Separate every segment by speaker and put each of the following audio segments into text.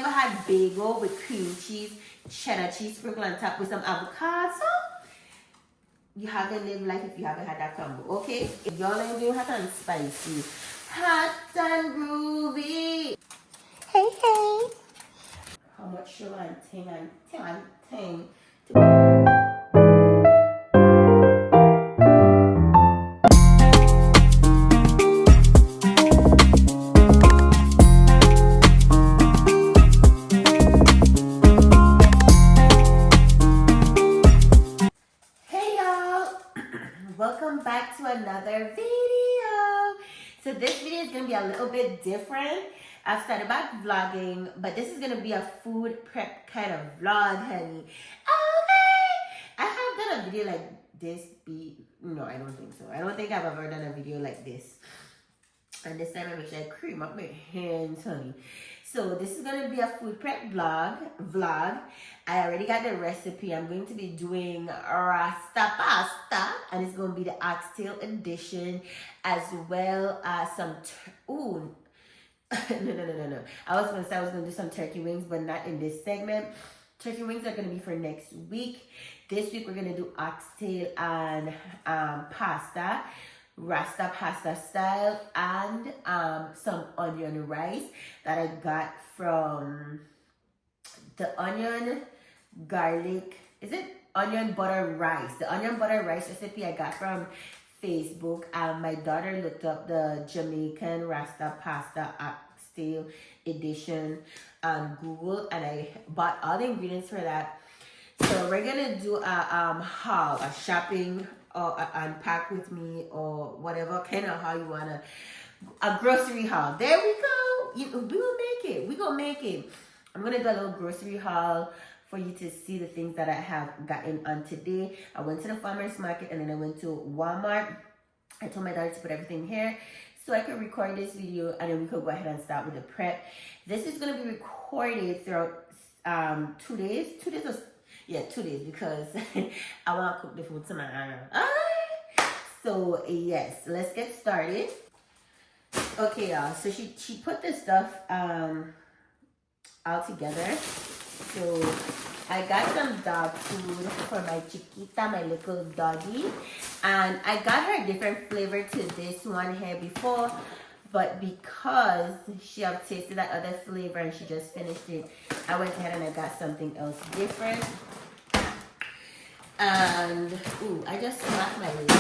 Speaker 1: ever had bagel with cream cheese, cheddar cheese sprinkled on top with some avocado? You haven't lived life if you haven't had that combo, okay? If y'all ain't doing hot and spicy, hot and groovy. Hey, hey. How much sugar and ting. Welcome back to another video. So this video is going to be a little bit different. I've started back vlogging, but this is going to be a food prep kind of vlog, honey. Okay. I have done a video like this. No, I don't think so. I don't think I've ever done a video like this. And this time I make sure I cream up my hands, honey. So this is going to be a food prep vlog. I already got the recipe. I'm going to be doing rasta pasta, and it's going to be the oxtail edition, as well as some no. I was going to say I was going to do some turkey wings, but not in this segment. Turkey wings are going to be for next week. This week we're going to do oxtail and pasta. Rasta pasta style, and some onion rice that I got from the onion garlic, is it onion butter rice? The onion butter rice recipe I got from Facebook. My daughter looked up the Jamaican Rasta pasta oxtail edition on Google, and I bought all the ingredients for that. So we're gonna do a haul, a shopping or unpack with me, or whatever kind of haul you wanna, a grocery haul. There we go. We will make it. We gonna make it. I'm gonna do a little grocery haul for you to see the things that I have gotten on today. I went to the farmer's market and then I went to Walmart. I told my daughter to put everything here so I could record this video, and then we could go ahead and start with the prep. This is gonna be recorded throughout 2 days. 2 days or 2 days, because I want to cook the food tomorrow. Alright. So yes, let's get started. Okay, y'all. So she put this stuff all together. So I got some dog food for my chiquita, my little doggy, and I got her a different flavor to this one here before, but because she have tasted that other flavor and she just finished it, I went ahead and I got something else different. And I just smacked my lips.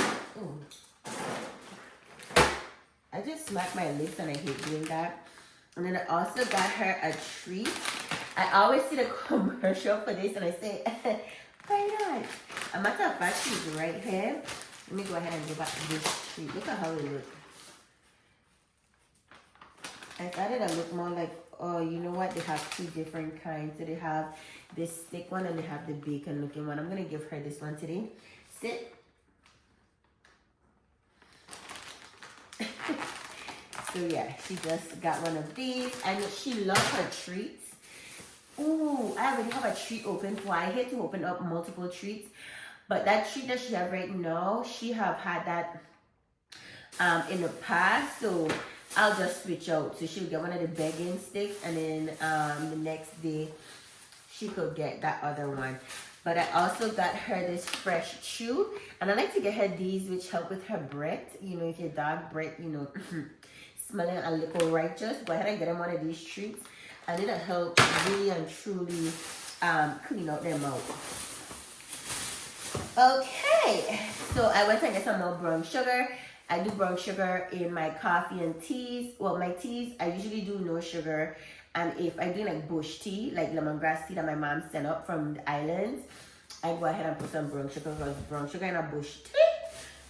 Speaker 1: I just smacked my lips, and I hate doing that. And then I also got her a treat. I always see the commercial for this, and I say, why not? A matter of fact, she's right here. Let me go ahead and give her this treat. Look at how it looks. I thought it would look more like, oh, you know what? They have two different kinds. So they have this thick one and they have the bacon looking one. I'm going to give her this one today. Sit. So yeah, she just got one of these, and she loves her treats. Ooh, I already have a treat open. Why I hate to open up multiple treats, but that treat that she have right now, she have had that in the past, so I'll just switch out. So she'll get one of the begging sticks, and then the next day she could get that other one. But I also got her this fresh chew, and I like to get her these, which help with her breath. You know, if your dog breath, smelling a little righteous, go ahead and get them one of these treats, and it'll help really and truly clean out their mouth. Okay, so I went and get some more brown sugar. I do brown sugar in my coffee and teas. Well, my teas, I usually do no sugar. And if I do like bush tea, like lemongrass tea that my mom sent up from the islands, I go ahead and put some brown sugar, because brown sugar in a bush tea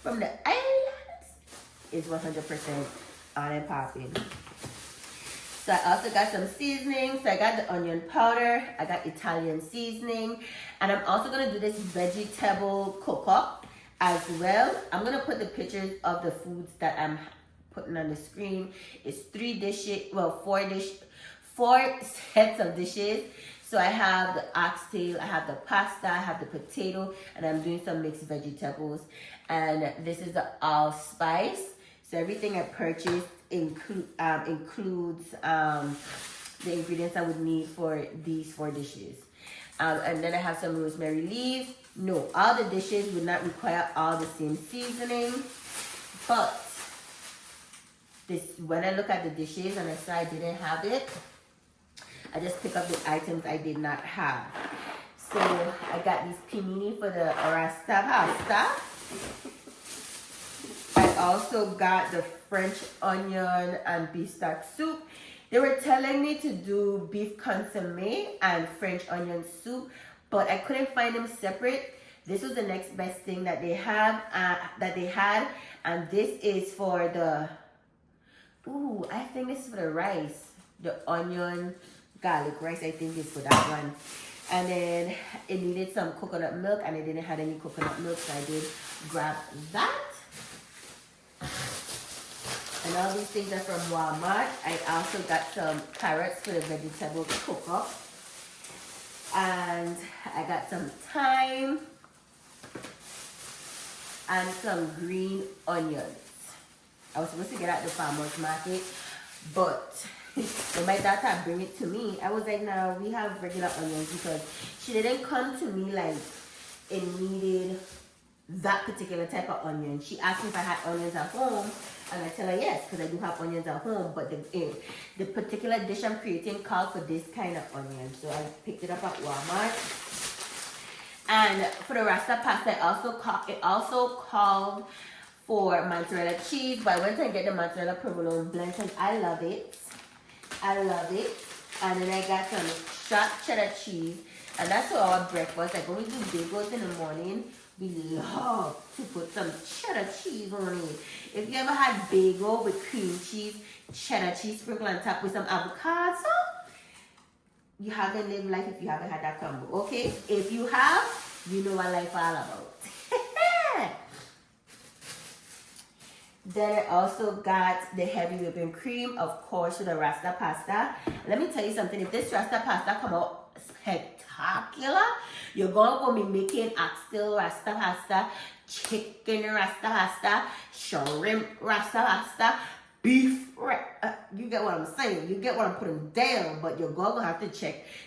Speaker 1: from the islands is 100% on and popping. So I also got some seasoning. So I got the onion powder, I got Italian seasoning, and I'm also going to do this vegetable cook-up as well. I'm going to put the pictures of the foods that I'm putting on the screen. It's 4 sets of dishes. So I have the oxtail, I have the pasta, I have the potato, and I'm doing some mixed vegetables. And this is the allspice. So everything I purchased includes the ingredients I would need for these 4 dishes. And then I have some rosemary leaves. No, all the dishes would not require all the same seasoning, but this, when I look at the dishes and I saw I didn't have it, I just pick up the items I did not have. So I got these pimini for the rasta pasta. I also got the French onion and beef stock soup. They were telling me to do beef consomme and French onion soup, but I couldn't find them separate. This was the next best thing that they had, and this is for the, ooh, I think this is for the rice, the onion garlic rice. I think is for that one. And then it needed some coconut milk, and I didn't have any coconut milk, so I did grab that. And all these things are from Walmart. I also got some carrots for the vegetable cook-up. And I got some thyme and some green onions. I was supposed to get at the farmer's market, but when my daughter bring it to me, I was like, no, we have regular onions, because she didn't come to me like it needed that particular type of onion. She asked me if I had onions at home, and I tell her yes, because I do have onions at home, but the particular dish I'm creating called for this kind of onion, so I picked it up at Walmart. And for the rasta pasta, it also called for mozzarella cheese, but I went and get the mozzarella provolone blend, and I love it. I love it. And then I got some shot cheddar cheese, and that's for our breakfast. Like when we do bagels in the morning, we love to put some cheddar cheese on it. If you ever had bagel with cream cheese, cheddar cheese sprinkled on top with some avocado, you haven't lived life if you haven't had that combo, okay? If you have, you know what life all about. Then I also got the heavy whipping cream, of course, for the rasta pasta. Let me tell you something. If this rasta pasta come out spectacular, you're going to be making oxtail rasta pasta, chicken rasta pasta, shrimp rasta pasta, beef. You get what I'm saying. You get what I'm putting down. But you're going to have to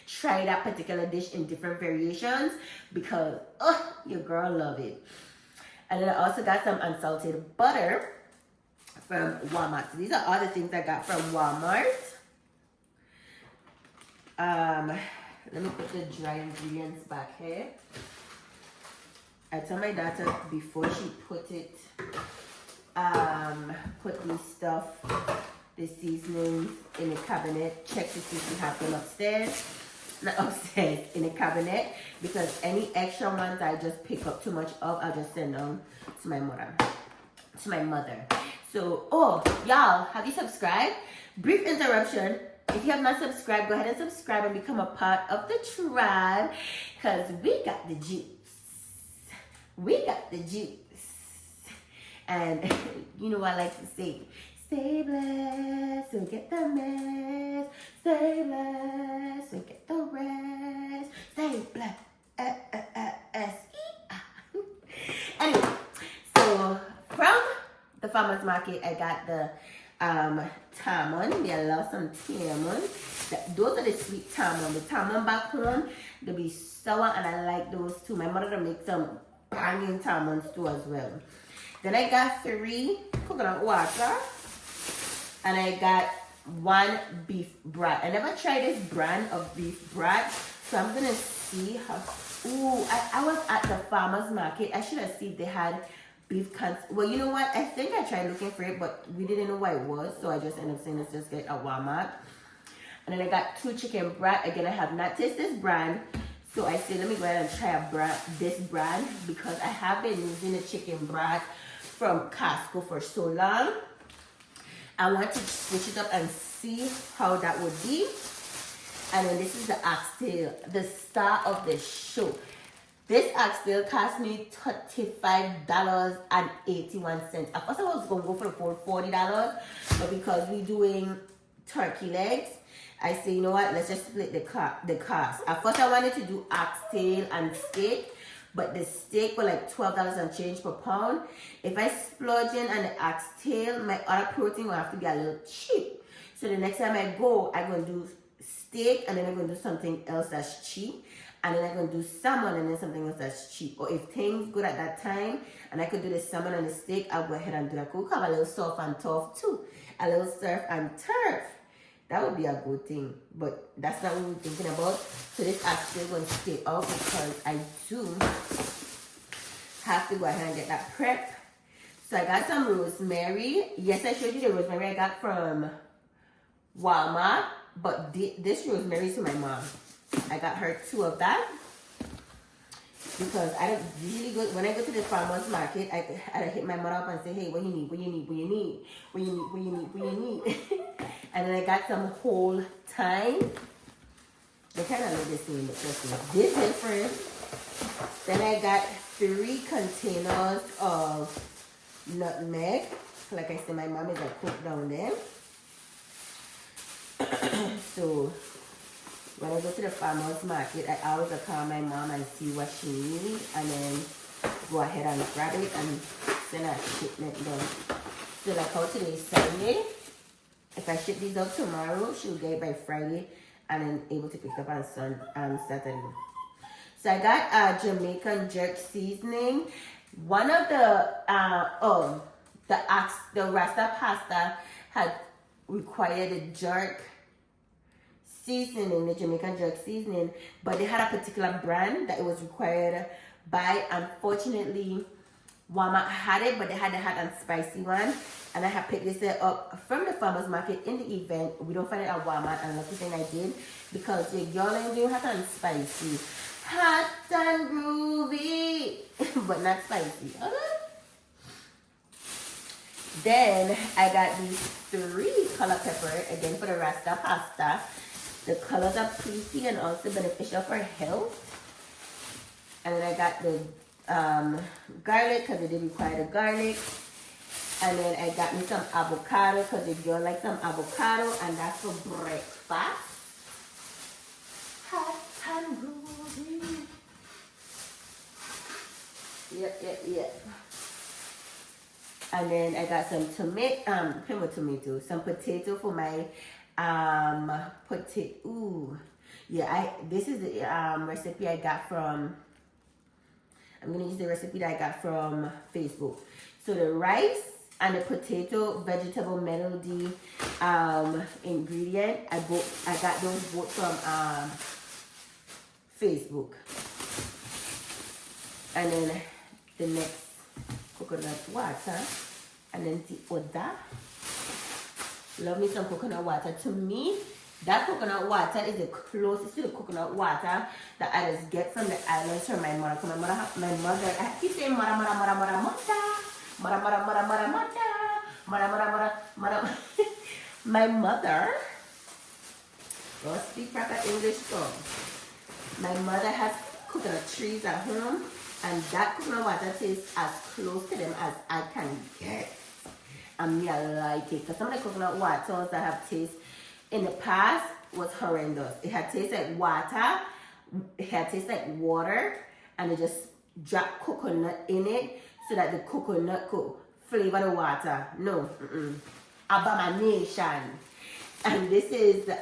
Speaker 1: try that particular dish in different variations, because your girl love it. And then I also got some unsalted butter from Walmart. So these are all the things I got from Walmart. Let me put the dry ingredients back here. I told my daughter before she put it, put these stuff, the seasonings in the cabinet. Check to see if you have them upstairs. Not upstairs, in the cabinet, because any extra ones I just pick up too much of, I'll just send them to my mother. So, y'all, have you subscribed? Brief interruption. If you have not subscribed, go ahead and subscribe and become a part of the tribe, because we got the juice. We got the juice. And you know what I like to say, stay blessed, so get the mess. Stay blessed, so get the rest. Stay blessed. Anyway, so from the farmer's market, I got the tamon. Me, I love some tamon. Those are the sweet tamon. The tamon back home, they be sour, and I like those too. My mother makes some banging tamons too as well. Then I got 3 coconut water, and I got 1 beef brat. I never tried this brand of beef brat, so I'm gonna see how. Ooh, I was at the farmer's market. I should have seen if they had beef well, you know what? I think I tried looking for it, but we didn't know what it was, so I just ended up saying let's just get a Walmart. And then I got 2 chicken brat. Again, I have not tasted this brand, so I said let me go ahead and try this brand, because I have been using the chicken brat from Costco for so long. I want to switch it up and see how that would be. And then this is the oxtail, the star of the show. This oxtail cost me $35.81. At first I was going to go for the full $40, but because we're doing turkey legs, I say, you know what, let's just split the cost. At first I wanted to do oxtail and steak, but the steak was like $12 and change per pound. If I splurge in on the oxtail, my other protein will have to get a little cheap. So the next time I go, I'm going to do steak, and then I'm going to do something else that's cheap, and then I'm going to do salmon and then something else that's cheap. Or if things good at that time and I could do the salmon and the steak, I'll go ahead and do that. Could have a little surf and turf too. A little surf and turf. That would be a good thing. But that's not what we're thinking about. So this is still going to stay out because I do have to go ahead and get that prep. So I got some rosemary. Yes, I showed you the rosemary I got from Walmart. But this rosemary is for my mom. I got her 2 of that. Because I don't usually go, when I go to the farmer's market, I hit my mother up and say, hey, what you need, what you need, what you need, what you need, what you need, what you need. And then I got some whole thyme. They kind of look the same, but trust me, this is different. Then I got 3 containers of nutmeg. Like I said, my mom is a cook down there. So when I go to the farmer's market, I always call my mom and see what she needs, and then go ahead and grab it and send a shipment down. So like how today is Sunday, if I ship these up tomorrow, she'll get it by Friday, and then able to pick it up on Saturday. So I got Jamaican jerk seasoning. One of the Rasta pasta had required a jerk seasoning, the Jamaican jerk seasoning, but they had a particular brand that it was required by. Unfortunately, Walmart had it, but they had the hot and spicy one, and I had picked this up from the farmer's market in the event. We don't find it at Walmart, and lucky thing I did, because the girl ain't doing hot and spicy. Hot and groovy, but not spicy. Then I got these 3 color pepper, again for the Rasta pasta. The colors are pretty and also beneficial for health. And then I got the garlic because it did require the garlic. And then I got me some avocado because the girl likes some avocado, and that's for breakfast. Hot and groovy. Yep. And then I got some tomato, some potato for my potato. Ooh, yeah. This is the recipe I got from. I'm gonna use the recipe that I got from Facebook. So the rice and the potato vegetable melody ingredient. I got those both from Facebook. And then the next coconut water, and then the other. Love me some coconut water. To me, that coconut water is the closest to the coconut water that I just get from the islands from my mother. My mother, I keep saying mother. My mother, don't speak proper English though. My mother has coconut trees at home, and that coconut water tastes as close to them as I can get. And me, I like it. Because some of the coconut waters that have taste in the past was horrendous. It had taste like water. It had taste like water. And they just drop coconut in it so that the coconut could flavor the water. No. Abomination. And this is the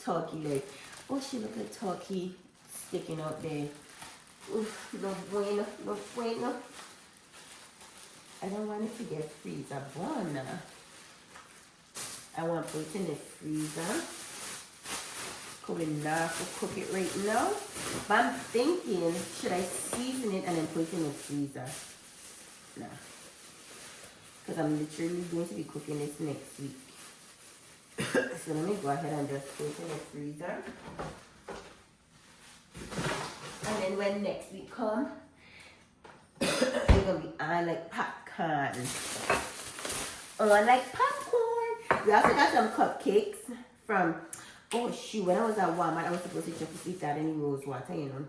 Speaker 1: turkey leg. Oh, she look like turkey sticking out there. Oof, no bueno. I don't want it to get freezer burn. I want to put it in the freezer. Could be enough to cook it right now. But I'm thinking, should I season it and then put it in the freezer? No. Because I'm literally going to be cooking this next week. So let me go ahead and just put it in the freezer. And then when next week comes, it's going to be on like popcorn. On like popcorn. We also got some cupcakes from, oh shoot, when I was at Walmart, I was supposed to check to see if they had any rose water, you know.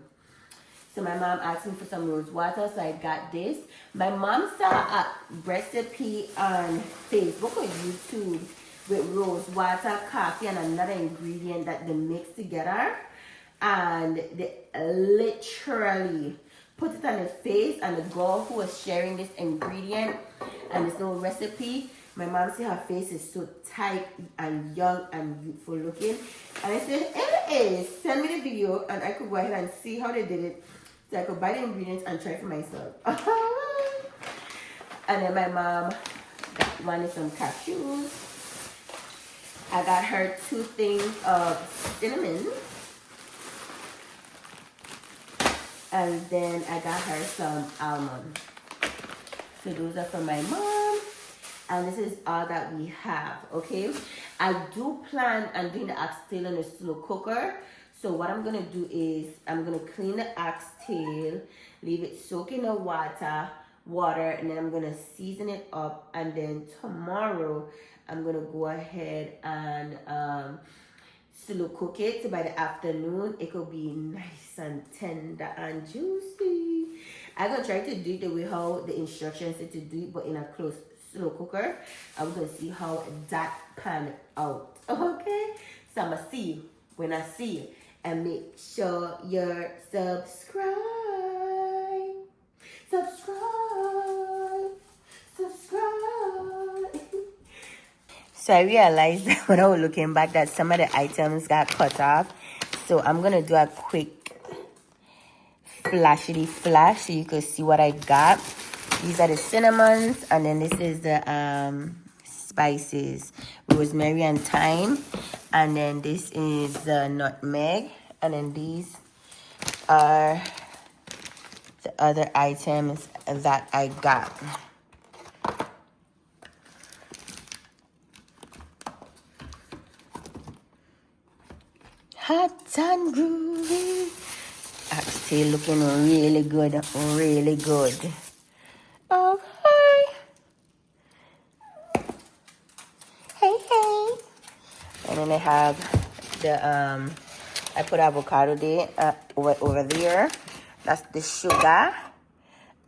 Speaker 1: So my mom asked me for some rose water, so I got this. My mom saw a recipe on Facebook or YouTube with rose water, coffee, and another ingredient that they mix together. And they literally put it on the face, and the girl who was sharing this ingredient and this little recipe My mom said her face is so tight and young and youthful looking. And I said, hey, send me the video and I could go ahead and see how they did it. So I could buy the ingredients and try for myself. And then my mom wanted some cashews. I got her 2 things of cinnamon. And then I got her some almonds. So those are for my mom. And this is all that we have, okay? I do plan on doing the oxtail in a slow cooker. So what I'm gonna do is I'm gonna clean the oxtail, leave it soak in the water, and then I'm gonna season it up. And then tomorrow I'm gonna go ahead and slow cook it. So by the afternoon it could be nice and tender and juicy. I'm gonna try to do it the way how the instructions said to do it, but in a slow cooker. I'm gonna see how that pan out. Okay, so I'm gonna see you when I see you, and make sure you're subscribed. So I realized when I was looking back that some of the items got cut off. So I'm gonna do a quick flashity flash so you can see what I got. These are the cinnamons, and then this is the spices, rosemary and thyme, and then this is the nutmeg, and then these are the other items that I got. Hot and groovy. Oxtail looking really good, really good. Okay. Hey. And then I have the I put avocado there over there. That's the sugar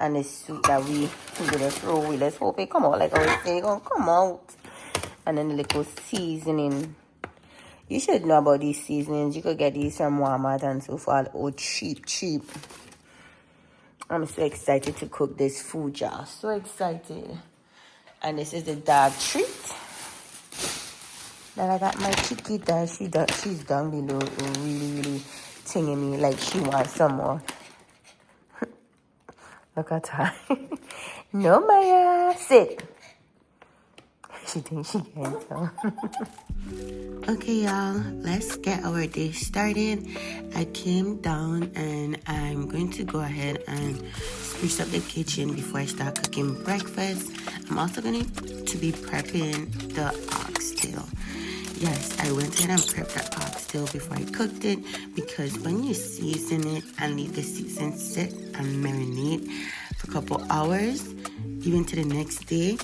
Speaker 1: and the soup that we gonna throw away. Let's hope it come out like I was saying, gonna come out. And then the little seasoning. You should know about these seasonings. You could get these from Walmart and so forth. Oh, cheap. I'm so excited to cook this food, y'all. So excited. And this is the dog treat. Then I got my chiquita. She's down below, really tinging me like she wants some more. Look at her. No, Maya. Sit. She thinks she can tell. Okay, y'all, let's get our day started. I came down and I'm going to go ahead and spruce up the kitchen before I start cooking breakfast. I'm also going to be prepping the oxtail. Yes, I went ahead and prepped the oxtail before I cooked it, because when you season it and leave the season sit and marinate for a couple hours, even to the next day,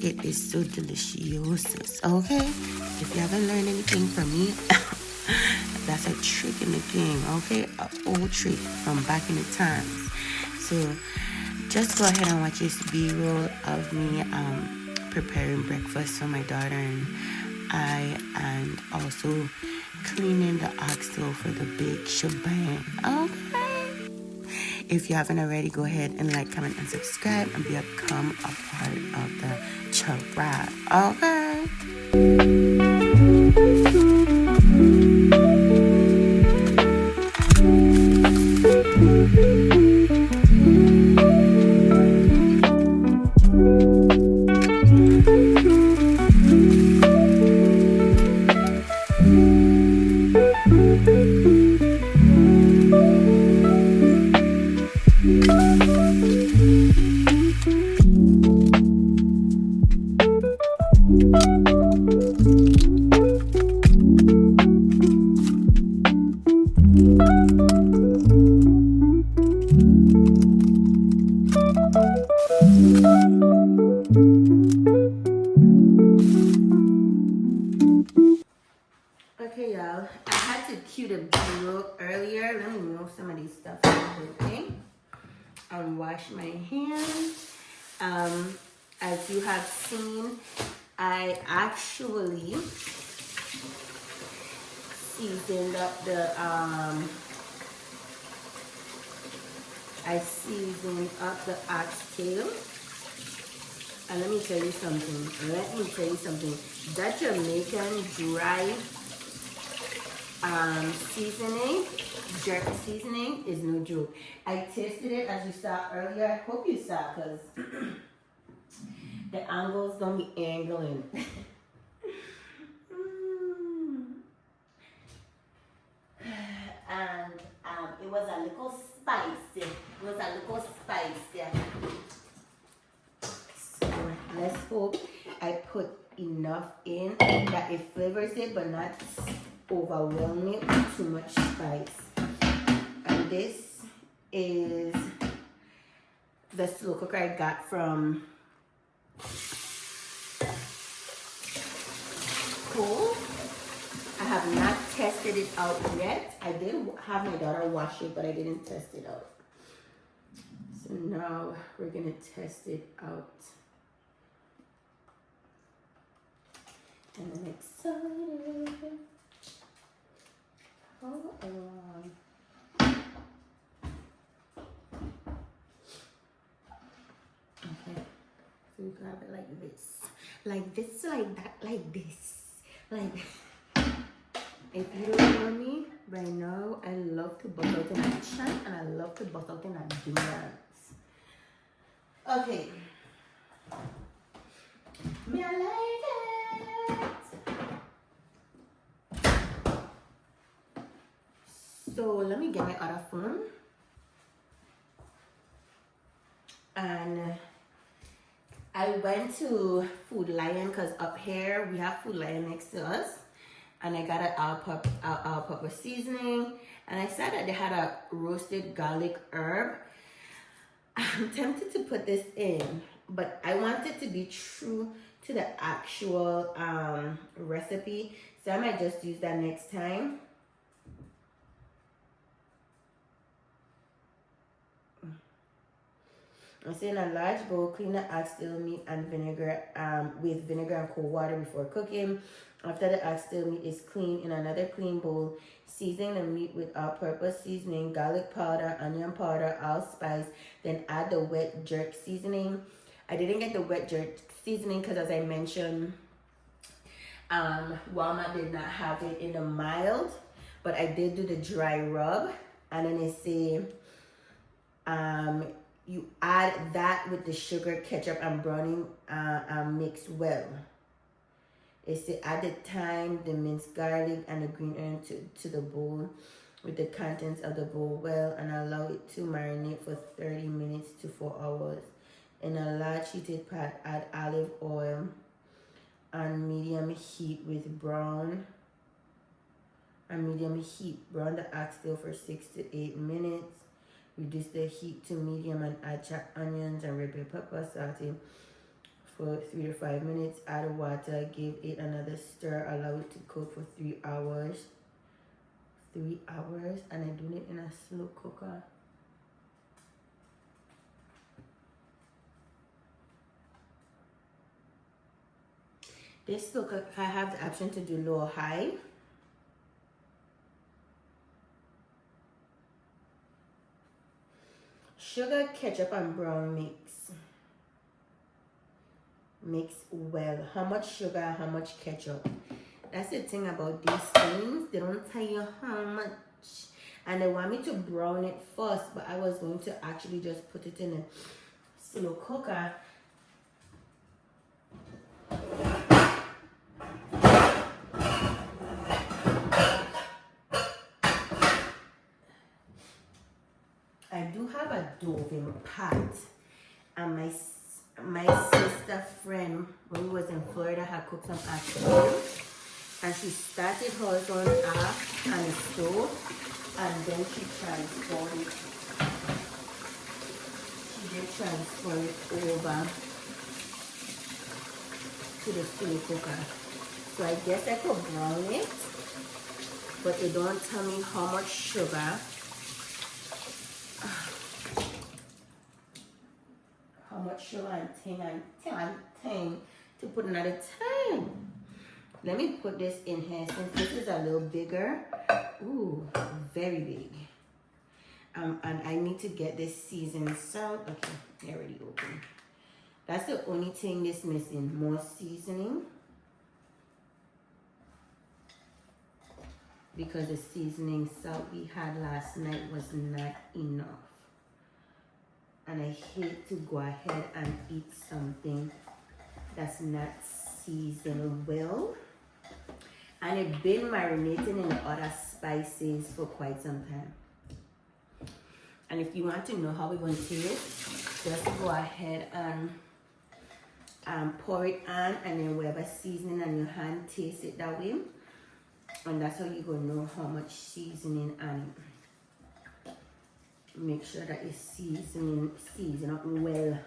Speaker 1: it is so delicious. Okay, if you haven't learned anything from me, that's a trick in the game. Okay, an old trick from back in the times. So just go ahead and watch this b-roll of me preparing breakfast for my daughter and I, and also cleaning the oxtail for the big shebang. Okay. If you haven't already, go ahead and like, comment, and subscribe and become a part of the tribe. Okay. Okay, y'all, I had to cue the video earlier. Let me remove some of these stuff and wash my hands. As you have seen, I actually seasoned up the oxtail, And let me tell you something. That Jamaican dry seasoning, jerky seasoning, is no joke. I tasted it as you saw earlier. I hope you saw, because the angles don't be angling. And it was a little spicy. So let's hope I put enough in that it flavors it, but not overwhelm it with too much spice. And this is the slow cooker I got from Kohl's. I have not tested it out yet. I did have my daughter wash it, but I didn't test it out. So now we're gonna test it out. And I'm excited. Hold on. Okay, so you grab it like this, like that, like this, like. If you don't know me by now, I love to bust out in a chat and I love to bust out in a dance. Okay. Me I like it. So let me get my other phone. And I went to Food Lion because up here we have Food Lion next to us. And I got an all-purpose seasoning. And I saw that they had a roasted garlic herb. I'm tempted to put this in, but I want it to be true to the actual recipe. So I might just use that next time. I'm saying a large bowl, clean the oxtail meat and vinegar with vinegar and cold water before cooking. After the oxtail meat is cleaned, in another clean bowl, season the meat with all-purpose seasoning, garlic powder, onion powder, allspice, then add the wet jerk seasoning. I didn't get the wet jerk seasoning because, as I mentioned, Walmart did not have it in the mild, but I did do the dry rub. And then they say you add that with the sugar, ketchup, and browning mix well. It said add the thyme, the minced garlic, and the green onion to the bowl with the contents of the bowl well, and allow it to marinate for 30 minutes to 4 hours. In a large heated pot, add olive oil on medium heat brown the oxtail for 6 to 8 minutes. Reduce the heat to medium and add chopped onions and red bell pepper, saute for 3 to 5 minutes. Add water, give it another stir, allow it to cook for 3 hours. 3 hours, and I'm doing it in a slow cooker. This slow cooker, I have the option to do low or high. Sugar, ketchup, and brown mix well. How much sugar, how much ketchup? That's the thing about these things. They don't tell you how much. And they want me to brown it first, but I was going to actually just put it in a slow cooker. I do have a Dovin pot, and my sister friend, when we was in Florida, had cooked some oxtail, and she started hers on off on the stove, and then she transferred it. She did transfer it over to the slow cooker. So I guess I could brown it, but they don't tell me how much sugar, and thing to put another time. Let me put this in here since this is a little bigger. Ooh, very big. And I need to get this seasoned salt. Okay, they already open. That's the only thing that's missing, more seasoning. Because the seasoning salt we had last night was not enough. And I hate to go ahead and eat something that's not seasoned well. And it's been marinating in the other spices for quite some time. And if you want to know how we're going to taste, just go ahead and pour it on, and then whatever seasoning on your hand, taste it that way. And that's how you're going to know how much seasoning on it. Make sure that your season up well.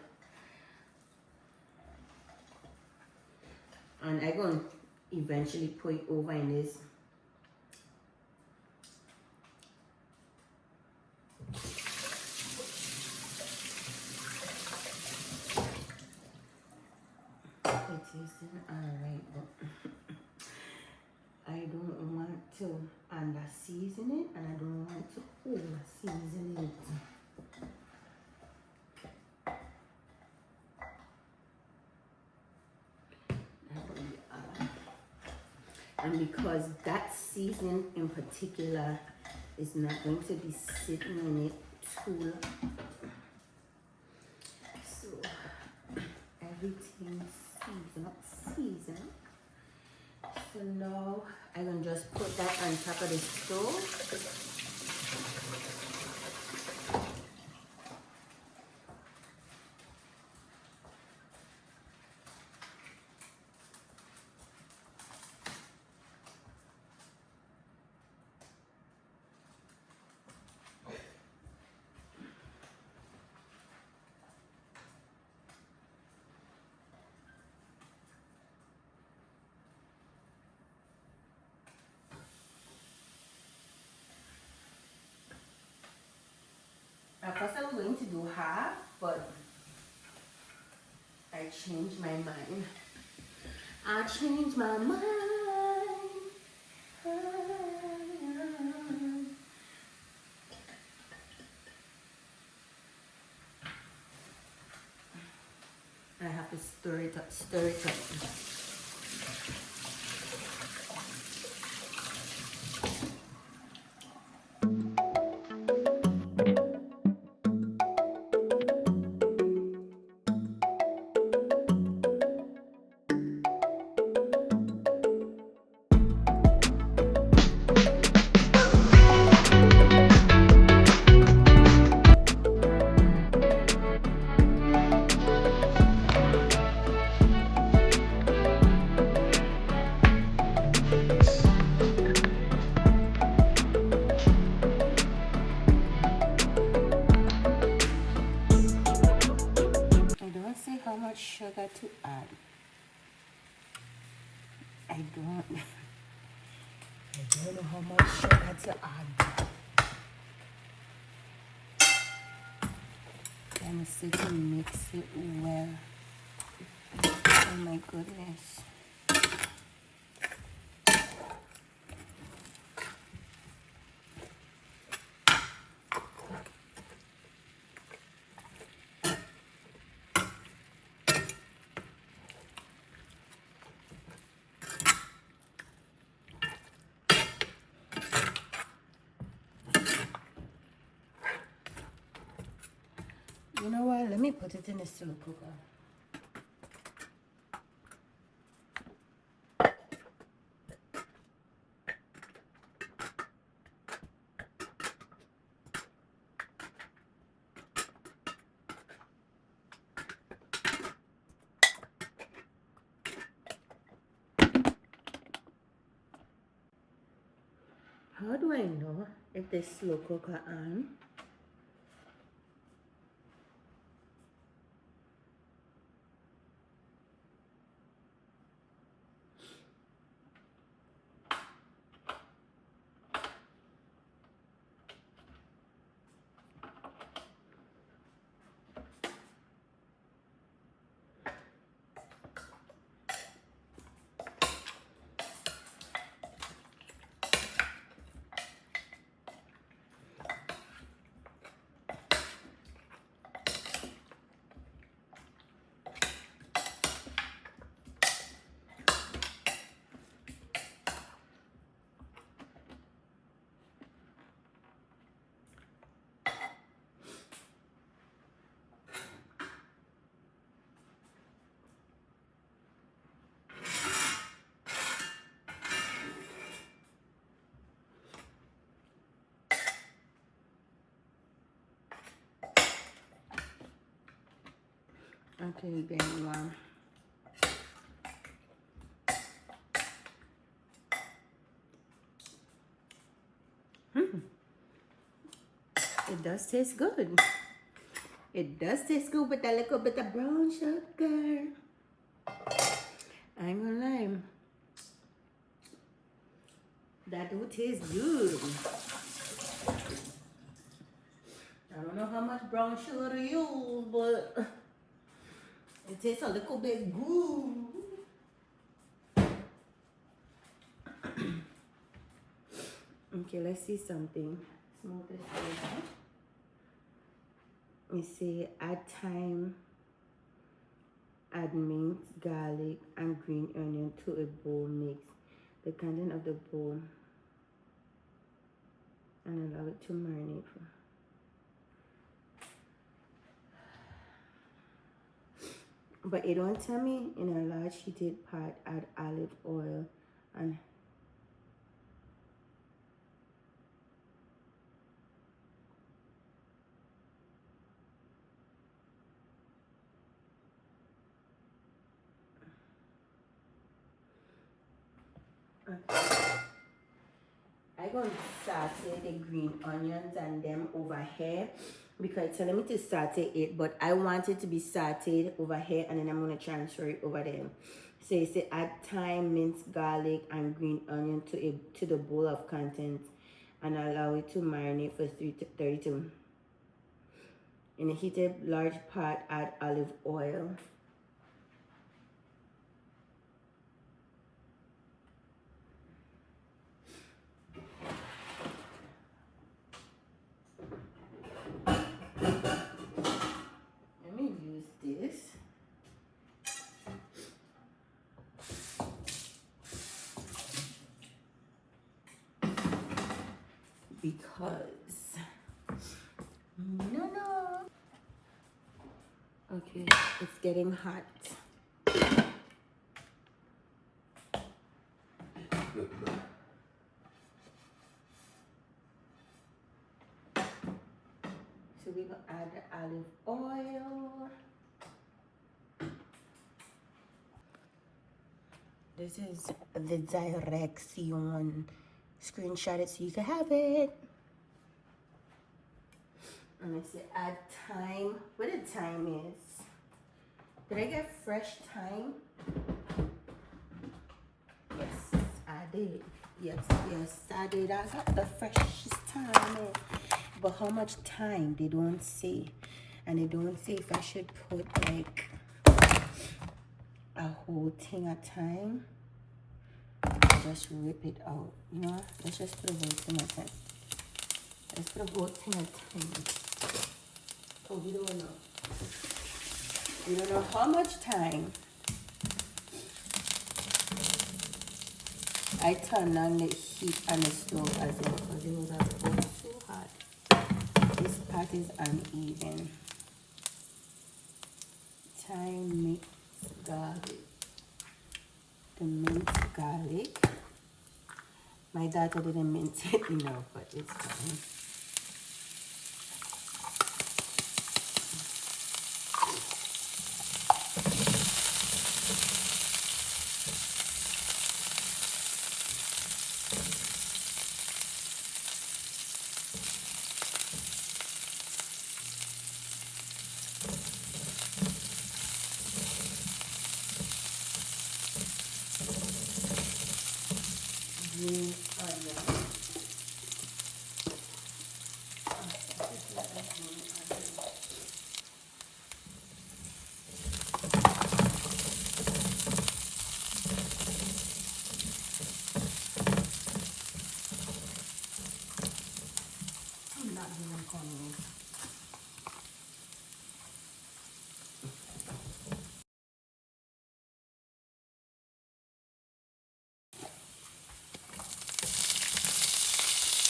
Speaker 1: And I'm going to eventually put it over in this. It tasting alright, but I don't want to under season it, and I don't want to over season it. And because that seasoning in particular is not going to be sitting in it too long, so everything season. So now I'm gonna just put that on top of the stove. At first I was going to do half, but I changed my mind. I changed my mind. I have to stir it up, stir it up. How much sugar to add? I don't know how much sugar to add. Let me see to mix it well. Oh my goodness. You know what? Let me put it in a slow cooker. How do I know if there's slow cooker on? Okay, then one. It does taste good. It does taste good with a little bit of brown sugar. I ain't gonna lie. That do taste good. I don't know how much brown sugar to use, but it tastes a little bit good. Okay, let's see something. Smooth this over. You see, add thyme, add mint, garlic, and green onion to a bowl. Mix the content of the bowl and allow it to marinate. But it don't tell me in a large heated pot, add olive oil and I'm going to saute the green onions and them over here because it's telling me to saute it, but I want it to be sauteed over here and then I'm going to transfer it over there. So you say add thyme, minced garlic, and green onion to the bowl of contents and allow it to marinate for 32. In a heated large pot, add olive oil. Let me use this. Because no. Okay, it's getting hot. So we gonna add the olive oil. This is the direction. Screenshot it so you can have it. And I say add thyme. What the thyme is? Did I get fresh thyme? Yes, I did. Yes, I did. I got the freshest thyme. But how much thyme they don't say. And they don't say if I should put like a whole thing at thyme. Just rip it out. You know, let's just put a whole thing at time. Let's put a whole thing at time. Oh, we don't know. We don't know how much time. I turn on the heat on the stove as well because it was too hot. This pot is uneven. Thyme, mix garlic. The minced garlic. My daughter didn't mince it enough, but it's fine. Green onion. I'm not doing cornrows.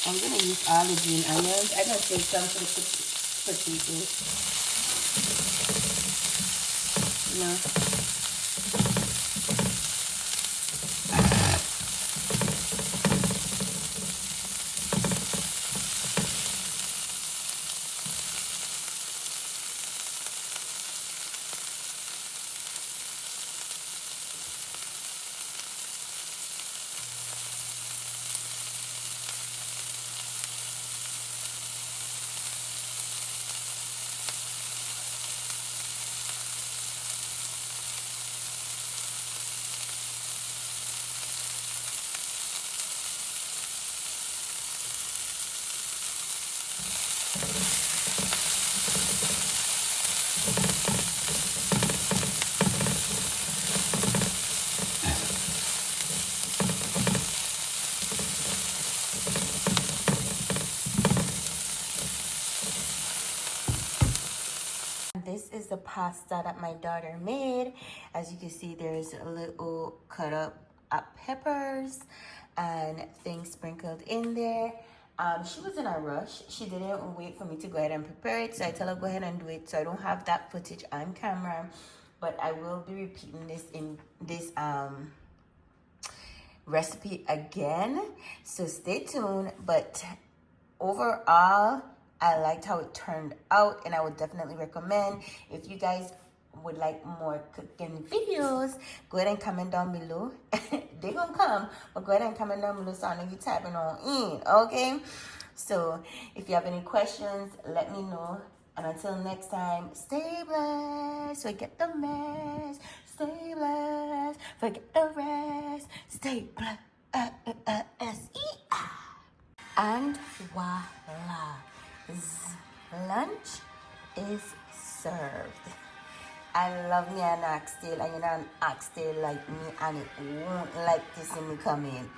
Speaker 1: I'm gonna use all the green onions. I can save some for the potatoes. No. pasta that my daughter made. As you can see, there's a little cut up peppers and things sprinkled in there. She was in a rush. She didn't wait for me to go ahead and prepare it, so I tell her go ahead and do it. So I don't have that footage on camera, but I will be repeating this in this recipe again, so stay tuned. But overall, I liked how it turned out, and I would definitely recommend, if you guys would like more cooking videos, go ahead and comment down below. They gonna come, but go ahead and comment down below so I know you tapping on in, okay? So if you have any questions, let me know. And until next time, stay blessed, forget the mess. Stay blessed, forget the rest. Stay blessed, and voila, lunch is served. I love me an oxtail, and you know an oxtail like me, and it won't like to see me come in.